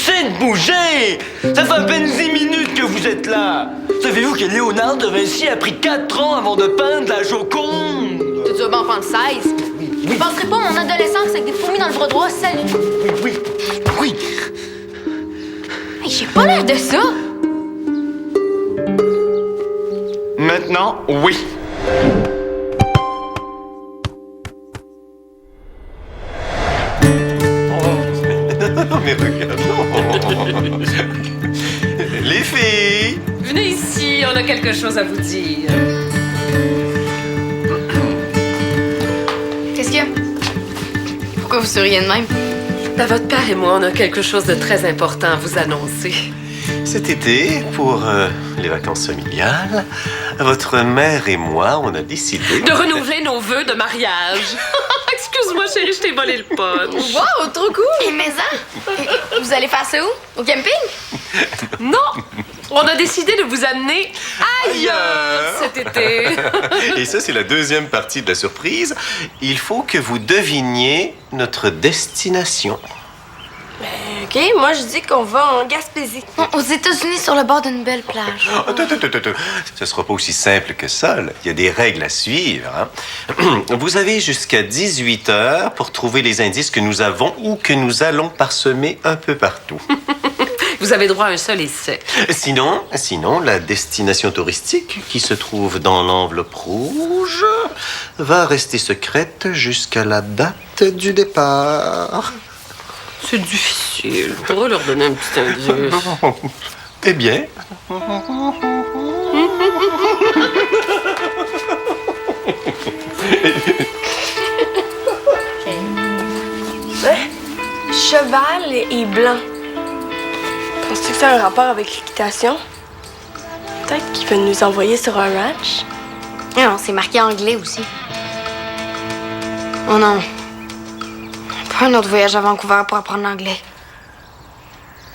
Finissez de bouger! Ça fait à peine 10 minutes que vous êtes là! Savez-vous que Léonard de Vinci a pris 4 ans avant de peindre la Joconde? Tu vas en prendre 16? Je passerai pas mon adolescence avec des fourmis dans le bras droit, salut! Oui. Hey, j'ai pas l'air de ça! Maintenant, oui. Mais regarde. Les filles. Venez ici, on a quelque chose à vous dire. Qu'est-ce qu'il y a? Pourquoi vous souriez de même? Votre père et moi, on a quelque chose de très important à vous annoncer. Cet été, pour les vacances familiales, votre mère et moi, on a décidé... De renouveler nos vœux de mariage. Excuse-moi, chérie, je t'ai volé le punch. Wow, trop cool! Et maison? Vous allez faire ça où? Au camping? Non! On a décidé de vous amener ailleurs cet été. Et ça, c'est la deuxième partie de la surprise. Il faut que vous deviniez notre destination. OK, moi, je dis qu'on va en Gaspésie. Aux États-Unis, sur le bord d'une belle plage. Attends. Ce sera pas aussi simple que ça, là. Il y a des règles à suivre, hein? Vous avez jusqu'à 18 heures pour trouver les indices que nous avons ou que nous allons parsemer un peu partout. Vous avez droit à un seul essai. Sinon, la destination touristique qui se trouve dans l'enveloppe rouge va rester secrète jusqu'à la date du départ. C'est difficile. On pourrait leur donner un petit indice. Eh bien... Cheval et blanc. Penses-tu que ça a un rapport avec l'équitation? Peut-être qu'ils veulent nous envoyer sur un ranch. Non, c'est marqué anglais aussi. Oh non. Pas un autre voyage à Vancouver pour apprendre l'anglais.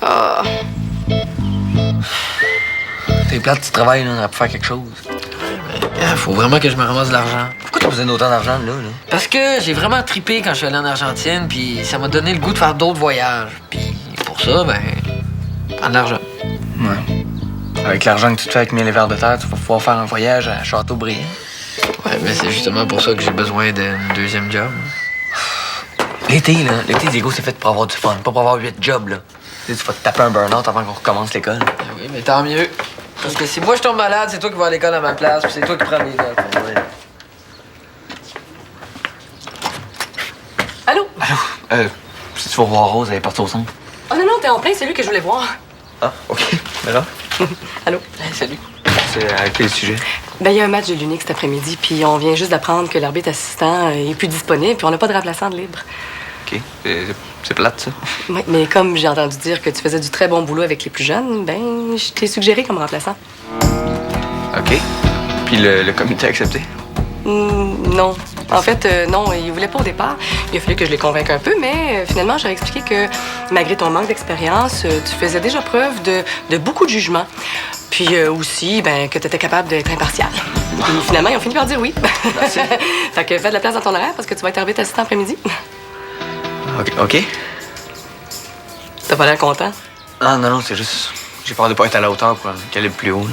Oh. C'est plate, tu travailles là, pour faire quelque chose. Faut vraiment que je me ramasse de l'argent. Pourquoi t'as besoin d'autant d'argent là? Parce que j'ai vraiment trippé quand je suis allé en Argentine, puis ça m'a donné le goût de faire d'autres voyages. Puis pour ça, prendre de l'argent. Ouais. Avec l'argent que tu te fais avec 1000 vers de terre, tu vas pouvoir faire un voyage à Châteaubriand. Ouais, mais c'est justement pour ça que j'ai besoin d'un deuxième job. L'été, Diego, c'est fait pour avoir du fun, pas pour avoir 8 jobs, là. Tu vas te taper un burn-out avant qu'on recommence l'école. Oui, mais tant mieux. Parce que si moi je tombe malade, c'est toi qui vas à l'école à ma place, puis c'est toi qui prends les notes. Allô? Si tu vas voir Rose, elle est partie au centre. Oh non, t'es en plein, c'est lui que je voulais voir. Ah, OK. D'accord. Allô? Hey, salut. C'est à quel sujet? Il y a un match de l'Unique cet après-midi, puis on vient juste d'apprendre que l'arbitre assistant est plus disponible, puis on n'a pas de remplaçant de libre. OK. C'est plate, ça. Oui, mais comme j'ai entendu dire que tu faisais du très bon boulot avec les plus jeunes, je t'ai suggéré comme remplaçant. OK. Puis le comité a accepté? Non. En fait, non, ils voulaient pas au départ. Il a fallu que je les convainque un peu, mais finalement, j'ai expliqué que malgré ton manque d'expérience, tu faisais déjà preuve de beaucoup de jugement. Puis aussi, que tu étais capable d'être impartial. Puis finalement, ils ont fini par dire oui. Merci. Fait que fais de la place dans ton horaire parce que tu vas être arbitre assistant après-midi. OK. T'as pas l'air content? Ah, non, c'est juste... J'ai peur de pas être à la hauteur pour un calibre plus haut.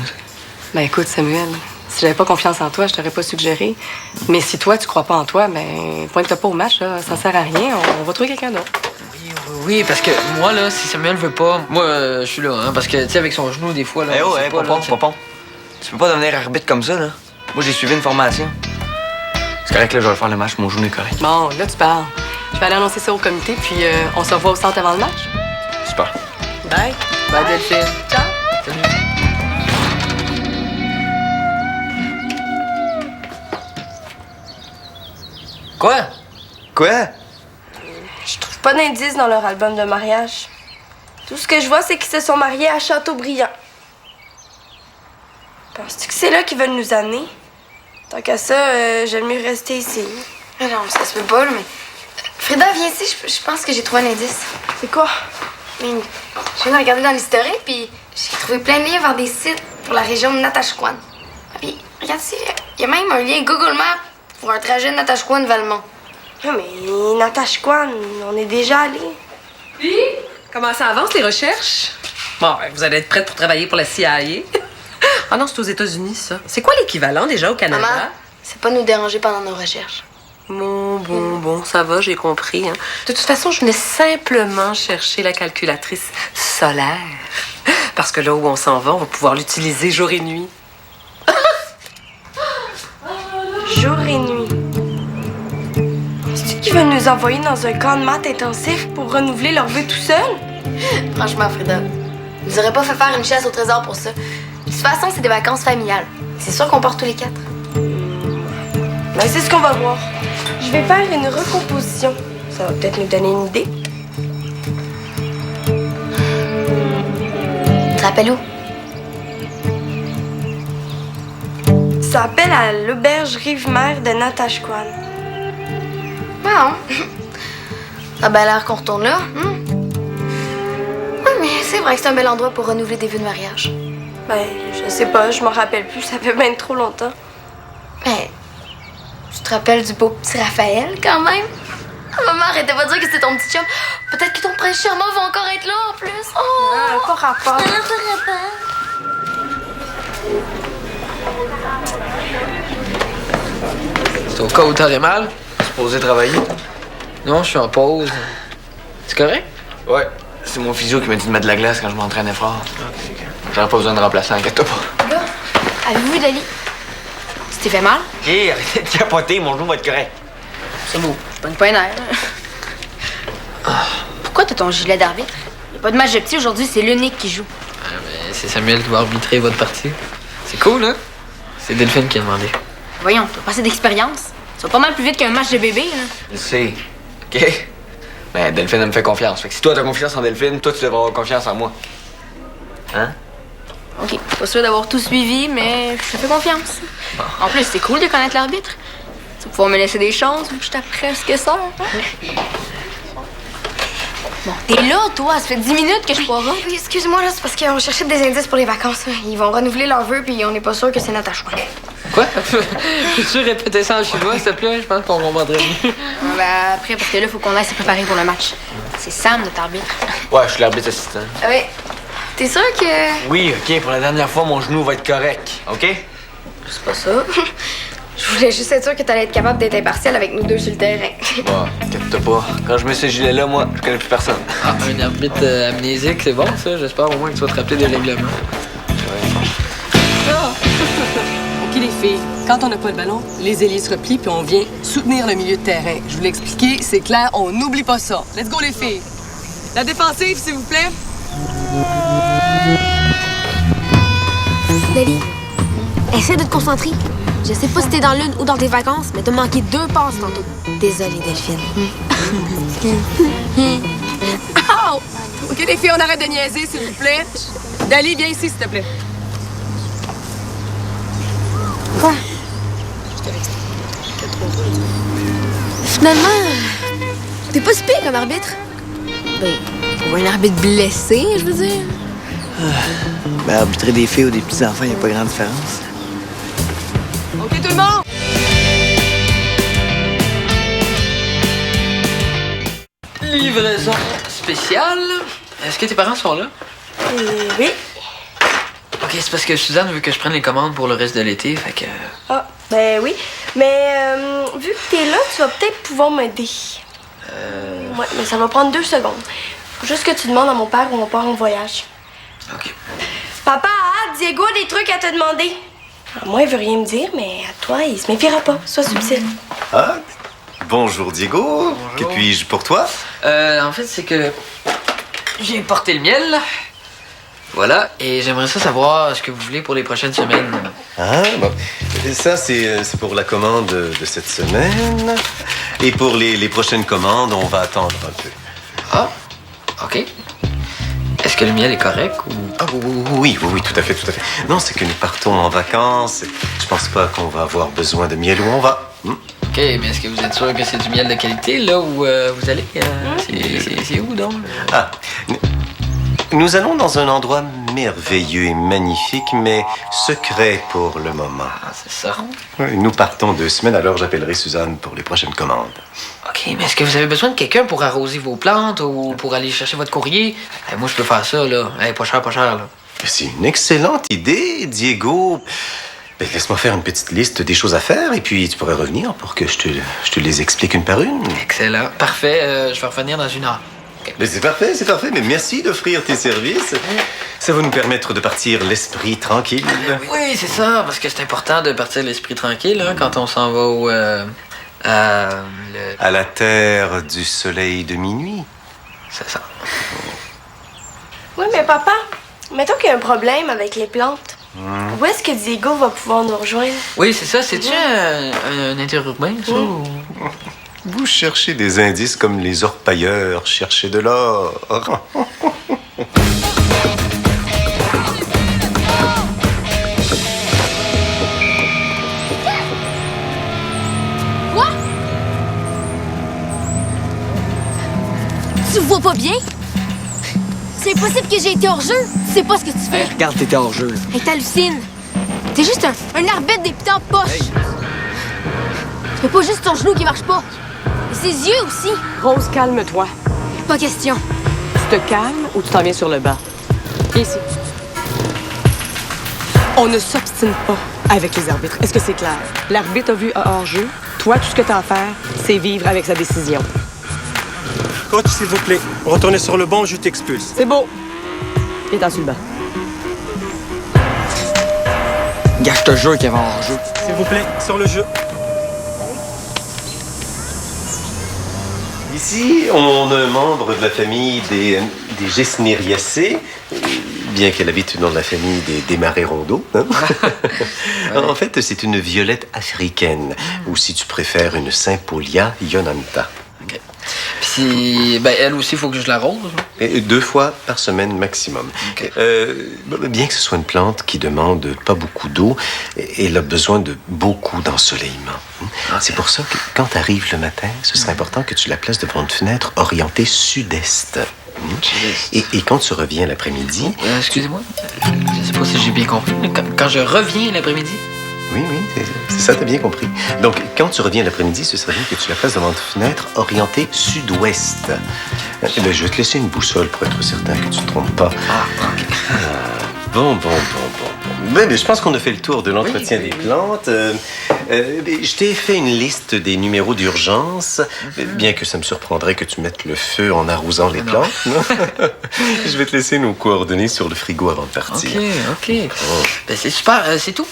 Écoute, Samuel, si j'avais pas confiance en toi, je t'aurais pas suggéré. Mais si toi, tu crois pas en toi, pointe-toi pas au match, là. Ça sert à rien. On va trouver quelqu'un d'autre. Oui, parce que moi, là, si Samuel veut pas, moi, je suis là, hein, parce que, tu sais, avec son genou, des fois, là... Popon. Tu peux pas devenir arbitre comme ça, là. Moi, j'ai suivi une formation. C'est correct, là, je vais faire le match, mon genou est correct. Bon, là, tu parles. Je vais aller annoncer ça au comité, puis on se revoit au centre avant le match. Super. Bye. Bye, Delphine. Ciao. Salut. Quoi? Je trouve pas d'indices dans leur album de mariage. Tout ce que je vois, c'est qu'ils se sont mariés à Châteaubriand. Penses-tu que c'est là qu'ils veulent nous amener? Tant qu'à ça, j'aime mieux rester ici. Non, ça se peut pas, là, mais... Frida, viens ici, je pense que j'ai trouvé un indice. C'est quoi? Je viens de regarder dans l'historique, puis j'ai trouvé plein de liens vers des sites pour la région de Natashquan. Puis, regarde ici, il y a même un lien Google Maps pour un trajet de Natashquan-Valmont. Ah, mais Natashquan, on est déjà allés. Puis, Comment ça avance, les recherches? Bon, vous allez être prête pour travailler pour la CIA. Ah non, c'est aux États-Unis, ça. C'est quoi l'équivalent, déjà, au Canada? Maman, c'est pas nous déranger pendant nos recherches. Bon, ça va, j'ai compris. Hein. De toute façon, je venais simplement chercher la calculatrice solaire. Parce que là où on s'en va, on va pouvoir l'utiliser jour et nuit. Jour et nuit. C'est-tu qui va nous envoyer dans un camp de maths intensif pour renouveler leur vœu tout seul? Franchement, Frida, vous aurez pas fait faire une chasse au trésor pour ça. De toute façon, c'est des vacances familiales. C'est sûr qu'on part tous les 4. Ben, c'est ce qu'on va voir. Je vais faire une recomposition. Ça va peut-être nous donner une idée. Tu te rappelles où? Ça appelle à l'auberge Rive-Mer de Natashquan. Non. Ça a bien l'air qu'on retourne là. Oui, mais c'est vrai que c'est un bel endroit pour renouveler des vœux de mariage. Ben, je sais pas, je m'en rappelle plus. Ça fait bien trop longtemps. Ben, tu te rappelles du beau petit Raphaël, quand même? Ah, maman, arrêtez pas de dire que c'était ton petit chum. Peut-être que ton prince charmant va encore être là, en plus. Oh! Pas rapport. C'est au cas où t'aurais mal? Supposé travailler? Non, je suis en pause. C'est correct? Ouais. C'est mon physio qui m'a dit de mettre de la glace quand je m'entraînais fort. J'aurais pas besoin de remplacer, inquiète-toi pas. Là, avez-vous vu Dali? Tu t'es fait mal? Hé, arrêtez de capoter, mon genou va être correct. C'est beau. Je pogne pas un air. Pourquoi t'as ton gilet d'arbitre? Y a pas de match de petit aujourd'hui, c'est l'unique qui joue. Ah, mais c'est Samuel qui va arbitrer votre partie. C'est cool, hein? C'est Delphine qui a demandé. Voyons, t'as pas assez d'expérience. Ça va pas mal plus vite qu'un match de bébé, là. Je sais. OK? Mais Delphine, elle me fait confiance. Fait que si toi, t'as confiance en Delphine, toi, tu devrais avoir confiance en moi. Hein? OK, pas sûr d'avoir tout suivi, mais je te fais confiance. Bon. En plus, c'est cool de connaître l'arbitre. Tu vas pouvoir me laisser des chances vu que je t'ai presque sœur. Hein? Bon, t'es là, toi. Ça fait 10 minutes que je suis pas là. Oui, excuse-moi, là, c'est parce qu'on cherchait des indices pour les vacances. Ils vont renouveler leurs vœux, puis on n'est pas sûr que c'est notre choix. Quoi? Peux-tu répéter ça en chinois, s'il te plaît? Je pense qu'on comprendrait mieux. Ben, après, parce que là, faut qu'on aille se préparer pour le match. C'est Sam, notre arbitre. Ouais, je suis l'arbitre assistant. Oui. T'es sûr que... Oui, OK, pour la dernière fois, mon genou va être correct. OK? C'est pas ça. Je voulais juste être sûr que t'allais être capable d'être impartial avec nous deux sur le terrain. Bon, inquiète-toi pas. Quand je mets ce gilet-là, moi, je connais plus personne. Ah, un arbitre amnésique, c'est bon, ça? J'espère au moins que tu vas te rappeler des règlements. OK, les filles, quand on n'a pas le ballon, les ailiers se replient puis on vient soutenir le milieu de terrain. Je vous l'ai expliqué, c'est clair, on n'oublie pas ça. Let's go, les filles. La défensive, s'il vous plaît. Dali, essaie de te concentrer. Je sais pas si t'es dans l'une ou dans tes vacances, mais t'as manqué 2 passes tantôt. Désolée, Delphine. Oh! OK, les filles, on arrête de niaiser, s'il vous plaît. Dali, viens ici, s'il te plaît. Quoi? Finalement, t'es pas si pire comme arbitre. Ben, pour un arbitre blessé, je veux dire. Ben, arbitrer des filles ou des petits-enfants, y a pas grande différence. OK, tout le monde! Livraison spéciale. Est-ce que tes parents sont là? Oui. OK, c'est parce que Suzanne veut que je prenne les commandes pour le reste de l'été, fait que... Ah, ben oui. Mais vu que t'es là, tu vas peut-être pouvoir m'aider. Ouais, mais ça va prendre 2 secondes. Faut juste que tu demandes à mon père où on part en voyage. OK. Papa, Diego a des trucs à te demander. Moi, il veut rien me dire, mais à toi, il se méfiera pas. Sois subtil. Ah, bonjour Diego. Bonjour. Que puis-je pour toi? En fait, c'est que j'ai porté le miel. Voilà, et j'aimerais ça savoir ce que vous voulez pour les prochaines semaines. Ah, bon. Ça, c'est pour la commande de cette semaine. Et pour les prochaines commandes, on va attendre un peu. Ah, OK. Est-ce que le miel est correct ou... Ah, oui, tout à fait, tout à fait. Non, c'est que nous partons en vacances. Je pense pas qu'on va avoir besoin de miel où on va. OK, mais est-ce que vous êtes sûr que c'est du miel de qualité, là, où vous allez? C'est où, donc? Ah, nous allons dans un endroit merveilleux et magnifique, mais secret pour le moment. Ah, c'est ça. Oui, nous partons 2 semaines, alors j'appellerai Suzanne pour les prochaines commandes. OK, mais est-ce que vous avez besoin de quelqu'un pour arroser vos plantes ou pour aller chercher votre courrier? Moi, je peux faire ça, là. Pas cher, là. C'est une excellente idée, Diego. Ben, laisse-moi faire une petite liste des choses à faire et puis tu pourrais revenir pour que je te les explique une par une. Excellent. Parfait. Je vais revenir dans 1 heure. Mais c'est parfait. Mais merci d'offrir tes services. Ça va nous permettre de partir l'esprit tranquille. Oui, c'est ça, parce que c'est important de partir l'esprit tranquille hein, quand on s'en va À la terre du soleil de minuit. C'est ça. Oui, mais papa, mettons qu'il y a un problème avec les plantes. Où est-ce que Diego va pouvoir nous rejoindre? Oui, c'est ça. C'est-tu un interurbain, ça? Ou... Vous cherchez des indices comme les orpailleurs cherchaient de l'or. Quoi? Tu vois pas bien? C'est impossible que j'ai été hors jeu. Tu sais pas ce que tu fais. Hey, regarde, t'étais hors jeu. Hey, t'hallucines. T'es juste un arbitre député en poche. Hey. C'est pas juste ton genou qui marche pas. Et ses yeux aussi. Rose, calme-toi. Pas question. Tu te calmes ou tu t'en viens sur le banc? Viens ici. On ne s'obstine pas avec les arbitres. Est-ce que c'est clair? L'arbitre a vu un hors-jeu. Toi, tout ce que tu as à faire, c'est vivre avec sa décision. Coach, s'il vous plaît, retournez sur le banc, je t'expulse. C'est beau. Viens-t'en sur le banc. Gars, je te jure qu'il y avait un hors-jeu. S'il vous plaît, sur le jeu. Ici, on a un membre de la famille des Gesneriacées, bien qu'elle habite dans la famille des marais rondeaux. Hein? En fait, c'est une violette africaine, ou si tu préfères, une Sympolia ionanta. OK. Puis, elle aussi, il faut que je l'arrose. Et 2 fois par semaine maximum. OK. Bien que ce soit une plante qui demande pas beaucoup d'eau, elle a besoin de beaucoup d'ensoleillement. C'est pour ça que quand tu arrives le matin, ce serait important que tu la places devant une fenêtre orientée sud-est. Et quand tu reviens l'après-midi... Excusez-moi, je sais pas si j'ai bien compris. Quand je reviens l'après-midi? Oui, c'est ça, t'as bien compris. Donc, quand tu reviens l'après-midi, ce serait bien que tu la places devant une fenêtre orientée sud-ouest. Je vais te laisser une boussole pour être certain que tu ne te trompes pas. OK. Bon. Je pense qu'on a fait le tour de l'entretien des plantes. Je t'ai fait une liste des numéros d'urgence, bien que ça me surprendrait que tu mettes le feu en arrosant les plantes. Je vais te laisser nos coordonnées sur le frigo avant de partir. OK. C'est super. C'est tout?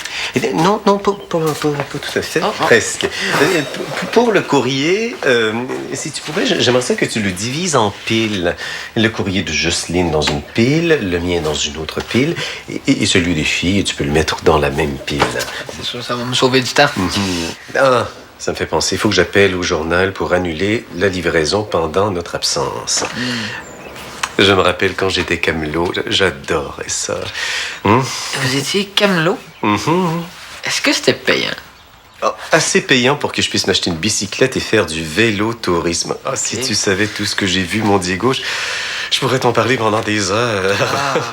Non, pas tout à fait. Presque. Pour le courrier, si tu pouvais, j'aimerais ça que tu le divises en piles. Le courrier de Jocelyne dans une pile, le mien dans une autre pile, et celui des filles, tu peux le mettre dans la même pile. C'est sûr, ça va me sauver du temps. Ah, ça me fait penser, il faut que j'appelle au journal pour annuler la livraison pendant notre absence. Je me rappelle quand j'étais camelot, j'adorais ça. Vous étiez camelot? Est-ce que c'était payant? Assez payant pour que je puisse m'acheter une bicyclette et faire du vélo-tourisme. Si tu savais tout ce que j'ai vu, mon Diego, je pourrais t'en parler pendant des heures.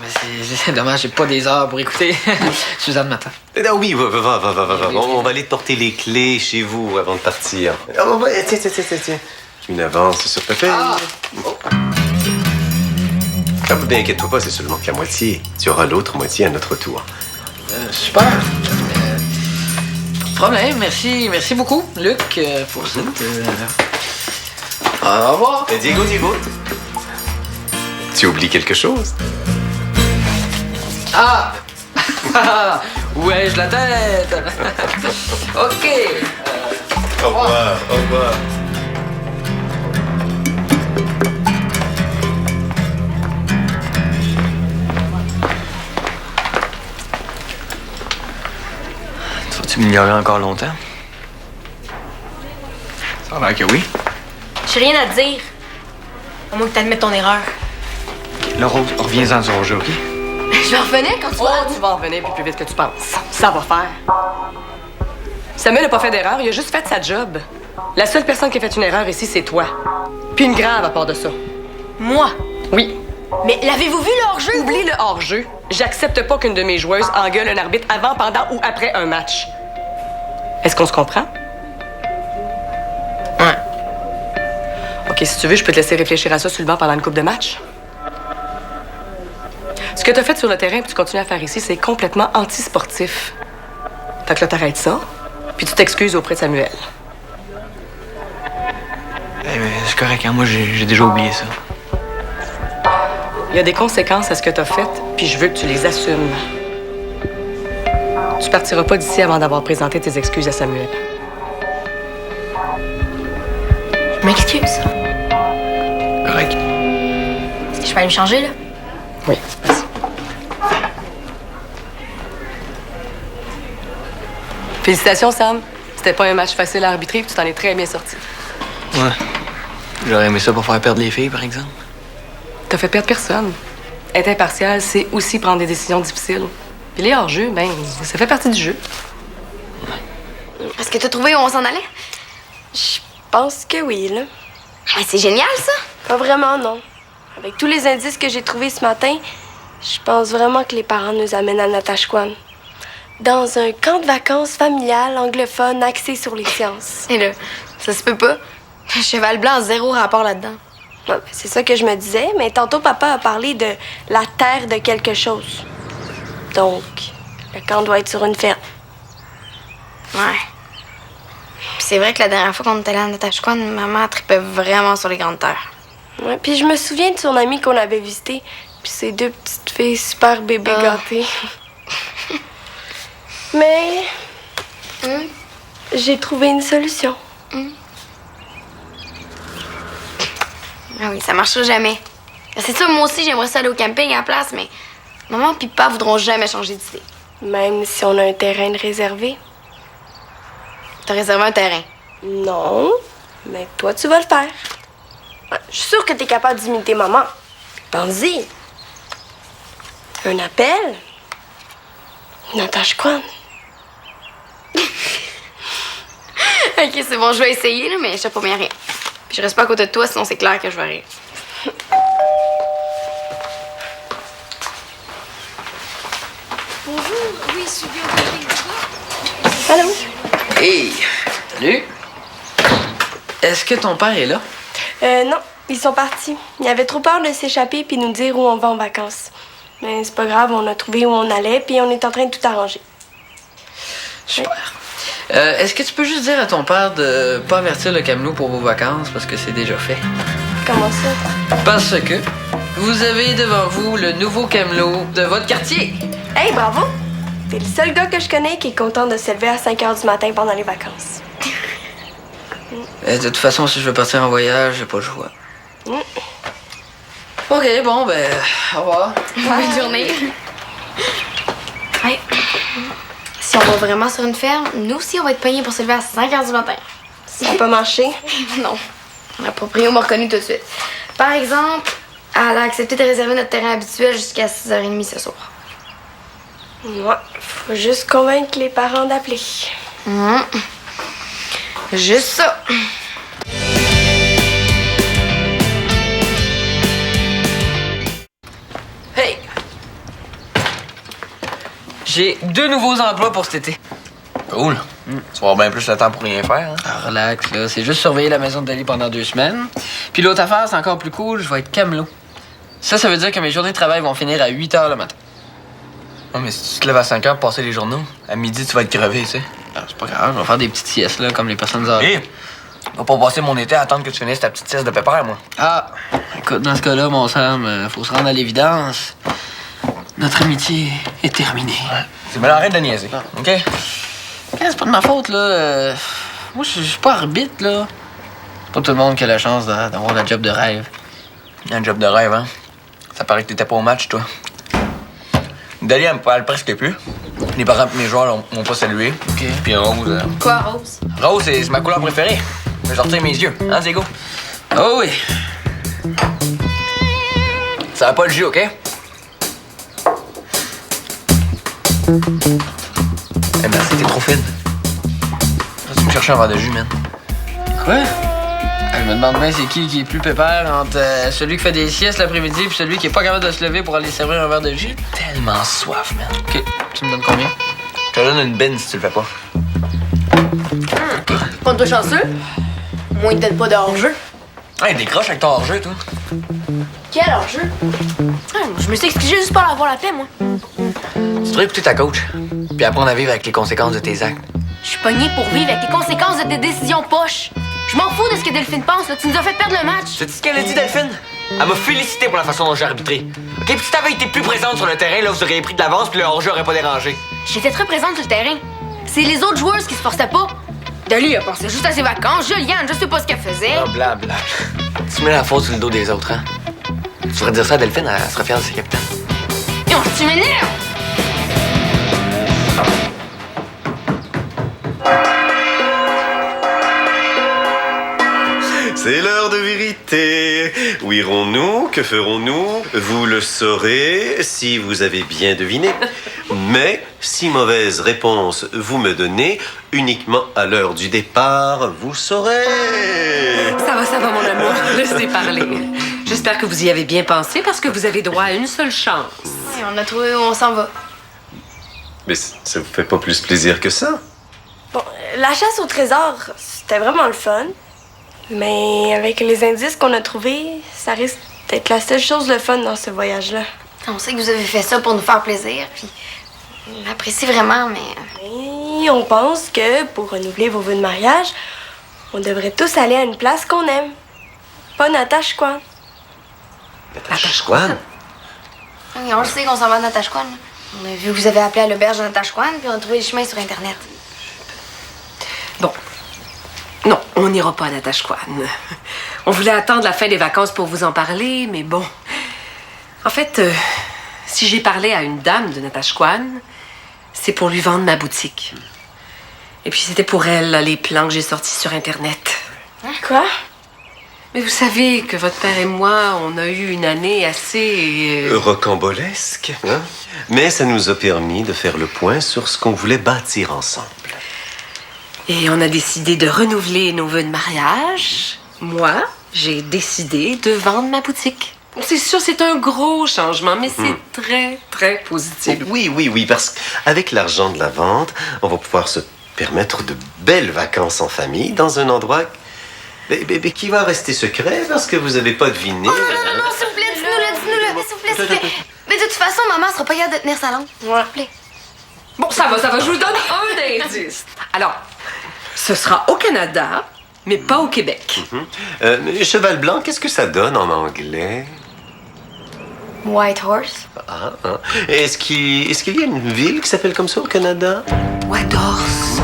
Mais c'est dommage, j'ai pas des heures pour écouter. Suzanne m'attend. Oui, va. On va aller te porter les clés chez vous avant de partir. Tiens. Une avance sur ta paye. Ben, inquiète-toi pas, c'est seulement qu'à moitié. Tu auras l'autre moitié à notre tour. Super. Pas de problème. Merci beaucoup, Luc, pour cette... Au revoir. Diego. Tu oublies quelque chose? Ouais, je la tête. OK. Au revoir. Tu m'ignorais encore longtemps? Ça a l'air que oui. J'ai rien à te dire. À moins que t'admettes ton erreur. Là, Rose, reviens-en sur le jeu, OK? Je vais revenir quand tu vas. Tu vas en revenir plus vite que tu penses. Ça va faire. Samuel n'a pas fait d'erreur, il a juste fait sa job. La seule personne qui a fait une erreur ici, c'est toi. Puis une grave à part de ça. Moi? Oui. Mais l'avez-vous vu le hors-jeu? Oublie le hors-jeu. J'accepte pas qu'une de mes joueuses engueule un arbitre avant, pendant ou après un match. Est-ce qu'on se comprend? Ouais. OK, si tu veux, je peux te laisser réfléchir à ça sur le banc pendant une coupe de match. Ce que t'as fait sur le terrain et tu continues à faire ici, c'est complètement anti-sportif. Fait que là, t'arrêtes ça, puis tu t'excuses auprès de Samuel. Eh, mais c'est correct, hein? Moi, j'ai déjà oublié ça. Il y a des conséquences à ce que t'as fait, puis je veux que tu les assumes. Tu partiras pas d'ici avant d'avoir présenté tes excuses à Samuel. Je m'excuse. Correct. Je peux aller me changer, là? Oui, vas-y. Félicitations, Sam. C'était pas un match facile à arbitrer, puis tu t'en es très bien sorti. Ouais. J'aurais aimé ça pour faire perdre les filles, par exemple. T'as fait perdre personne. Être impartial, c'est aussi prendre des décisions difficiles. Puis les hors-jeux, ben, ça fait partie du jeu. Est-ce que t'as trouvé où on s'en allait? Je pense que oui, là. Mais c'est génial, ça! Pas vraiment, non. Avec tous les indices que j'ai trouvés ce matin, je pense vraiment que les parents nous amènent à Natashquan. Dans un camp de vacances familial anglophone axé sur les sciences. Et là, ça se peut pas. Cheval blanc, zéro rapport là-dedans. Ouais, ben, c'est ça que je me disais, mais tantôt, papa a parlé de la terre de quelque chose. Donc, le camp doit être sur une ferme. Ouais. Puis c'est vrai que la dernière fois qu'on était allé à Natashquan, maman tripait vraiment sur les grandes terres. Ouais, puis je me souviens de son ami qu'on avait visité, puis ces deux petites filles super bébés gâtés. Mais j'ai trouvé une solution. Ah oui, ça marchera jamais. C'est ça, moi aussi, j'aimerais ça aller au camping à la place, mais maman et papa voudront jamais changer d'idée. Même si on a un terrain de réservé. T'as réservé un terrain. Non, mais toi, tu vas le faire. Ouais, je suis sûre que t'es capable d'imiter maman. Pense-y. Un appel. Natashquan. OK, c'est bon, je vais essayer, là, mais je sais pas bien rien. Puis je reste pas à côté de toi, sinon c'est clair que je vais rire. Bonjour, oui, je suis bien au camping, d'accord? Allô? Hey! Salut! Est-ce que ton père est là? Non, ils sont partis. Ils avaient trop peur de s'échapper puis nous dire où on va en vacances. Mais c'est pas grave, on a trouvé où on allait puis on est en train de tout arranger. Super. Est-ce que tu peux juste dire à ton père de pas avertir le camelot pour vos vacances parce que c'est déjà fait? Comment ça? Parce que vous avez devant vous le nouveau camelot de votre quartier. Hey, bravo! T'es le seul gars que je connais qui est content de se lever à 5 h du matin pendant les vacances. De toute façon, si je veux partir en voyage, j'ai pas le choix. OK, bon, ben, au revoir. Bonne journée. Ouais. Si on va vraiment sur une ferme, nous aussi, on va être pognés pour se lever à 5 h du matin. Ça n'a pas marché? Non. La proprio m'a reconnu tout de suite. Par exemple, elle a accepté de réserver notre terrain habituel jusqu'à 6h30 ce soir. Ouais, faut juste convaincre les parents d'appeler. Juste ça. Hey! J'ai 2 nouveaux emplois pour cet été. Cool. Tu vas avoir bien plus le temps pour rien faire, hein? Ah, relax, là. C'est juste surveiller la maison de Dali pendant 2 semaines. Puis l'autre affaire, c'est encore plus cool, je vais être camelot. Ça veut dire que mes journées de travail vont finir à 8 h le matin. Ouais, mais si tu te lèves à 5 h pour passer les journaux, à midi, tu vas être crevé, tu sais. Ah, c'est pas grave, je vais faire des petites siestes, là, comme les personnes âgées. Hé! Je vais pas passer mon été à attendre que tu finisses ta petite sieste de pépère, moi. Ah, écoute, dans ce cas-là, mon Sam, faut se rendre à l'évidence. Notre amitié est terminée. Ouais. C'est bien arrête de niaiser, OK? C'est pas de ma faute, là. Moi, je suis pas arbitre, là. C'est pas tout le monde qui a la chance d'avoir la job de rêve. Un job de rêve, hein? Ça paraît que t'étais pas au match, toi. Dali, elle me parle presque plus. Les parents de mes joueurs m'ont pas salué. OK. Puis Rose... Quoi, Rose? Rose, c'est ma couleur préférée. Je vais sortir mes yeux, hein, Zégo? Oh oui. Ça va pas le jus, OK? Eh merci, t'es trop fine. Vas-y me chercher un verre de jus, man. Quoi? Je me demande bien c'est qui est plus pépère entre celui qui fait des siestes l'après-midi et celui qui est pas capable de se lever pour aller servir un verre de jus. Tellement soif, man. OK. Tu me donnes combien? Je te donne une bine si tu le fais pas. Compte-toi chanceux. Moins de pas de hors-jeu. Hey, décroche avec ton hors-jeu, toi. Quel hors-jeu? Je me suis excusé juste pour avoir la paix, moi. Tu devrais écouter ta coach, puis apprendre à vivre avec les conséquences de tes actes. Je suis pognée pour vivre avec les conséquences de tes décisions poches. Je m'en fous de ce que Delphine pense, là. Tu nous as fait perdre le match. Sais-tu ce qu'elle a dit, Delphine? Elle m'a félicité pour la façon dont j'ai arbitré. OK, puis si t'avais été plus présente sur le terrain, là, vous auriez pris de l'avance, puis le hors-jeu aurait pas dérangé. J'étais très présente sur le terrain. C'est les autres joueuses qui se forçaient pas. Dali a pensé juste à ses vacances. Juliane, je sais pas ce qu'elle faisait. Ah, blabla. Tu mets la faute sur le dos des autres, hein? Tu devrais dire ça à Delphine, elle sera fière de ses capitaines. Et on tu m'énerves! C'est l'heure de vérité. Où irons-nous? Que ferons-nous? Vous le saurez si vous avez bien deviné. Mais si mauvaise réponse vous me donnez, uniquement à l'heure du départ, vous saurez. Ça va, mon amour. Laissez parler. J'espère que vous y avez bien pensé parce que vous avez droit à une seule chance. Ouais, on a trouvé où on s'en va. Mais ça vous fait pas plus plaisir que ça? Bon, la chasse au trésor, c'était vraiment le fun. Mais avec les indices qu'on a trouvés, ça risque d'être la seule chose le fun dans ce voyage-là. On sait que vous avez fait ça pour nous faire plaisir, puis on l'apprécie vraiment, mais... Et on pense que pour renouveler vos vœux de mariage, on devrait tous aller à une place qu'on aime. Pas Natashquan. Natashquan? Oui, on le sait qu'on s'en va à Natashquan. On a vu que vous avez appelé à l'auberge de Natashquan, puis on a trouvé les chemins sur Internet. Bon. Non, on n'ira pas à Natashquan. On voulait attendre la fin des vacances pour vous en parler, mais bon. En fait, si j'ai parlé à une dame de Natashquan, c'est pour lui vendre ma boutique. Et puis c'était pour elle, là, les plans que j'ai sortis sur Internet. Quoi? Mais vous savez que votre père et moi, on a eu une année assez... Rocambolesque, hein? Mais ça nous a permis de faire le point sur ce qu'on voulait bâtir ensemble. Et on a décidé de renouveler nos vœux de mariage. Moi, j'ai décidé de vendre ma boutique. C'est sûr, c'est un gros changement, mais c'est très, très positif. Oui, parce qu'avec l'argent de la vente, on va pouvoir se permettre de belles vacances en famille dans un endroit qui va rester secret parce que vous n'avez pas deviné. Oh non, s'il vous plaît, dis-nous-le, s'il vous plaît. Mais de toute façon, maman sera pas capable de tenir sa langue. S'il vous plaît. Bon, ça va, je vous donne un indice. Alors, ce sera au Canada, mais pas au Québec. Cheval blanc, qu'est-ce que ça donne en anglais? White Horse. Ah. Est-ce qu'il y a une ville qui s'appelle comme ça au Canada? Whitehorse.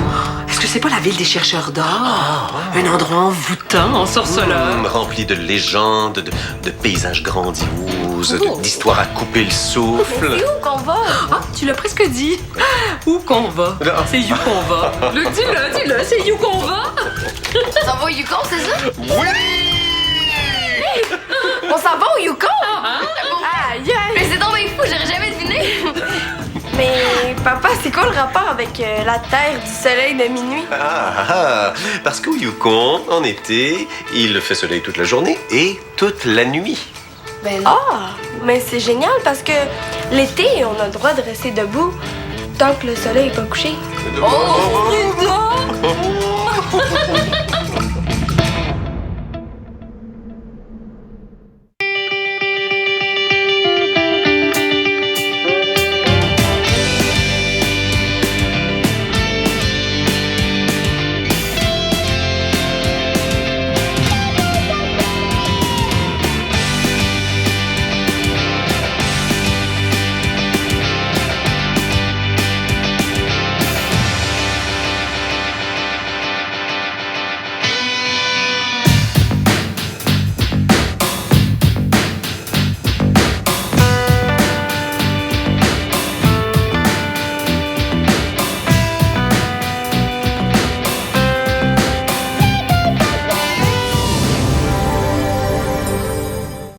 Est-ce que c'est pas la ville des chercheurs d'or? Un endroit envoûtant, ensorceleur. Rempli de légendes, de paysages grandioses, d'histoires à couper le souffle. Mais c'est où qu'on va? Ah, tu l'as presque dit. Où qu'on va? C'est où qu'on va? Dis-le, c'est où qu'on va? On s'en va au Yukon, c'est ça? Oui! On s'en va au Yukon? Aïe, aïe! Mais c'est donc bien fou, j'aurais jamais deviné. Mais papa, c'est quoi le rapport avec la Terre du soleil de minuit? Parce qu'au Yukon, en été, il fait soleil toute la journée et toute la nuit. Ben non. Ah! Mais c'est génial parce que l'été, on a le droit de rester debout tant que le soleil n'est pas couché. Oh!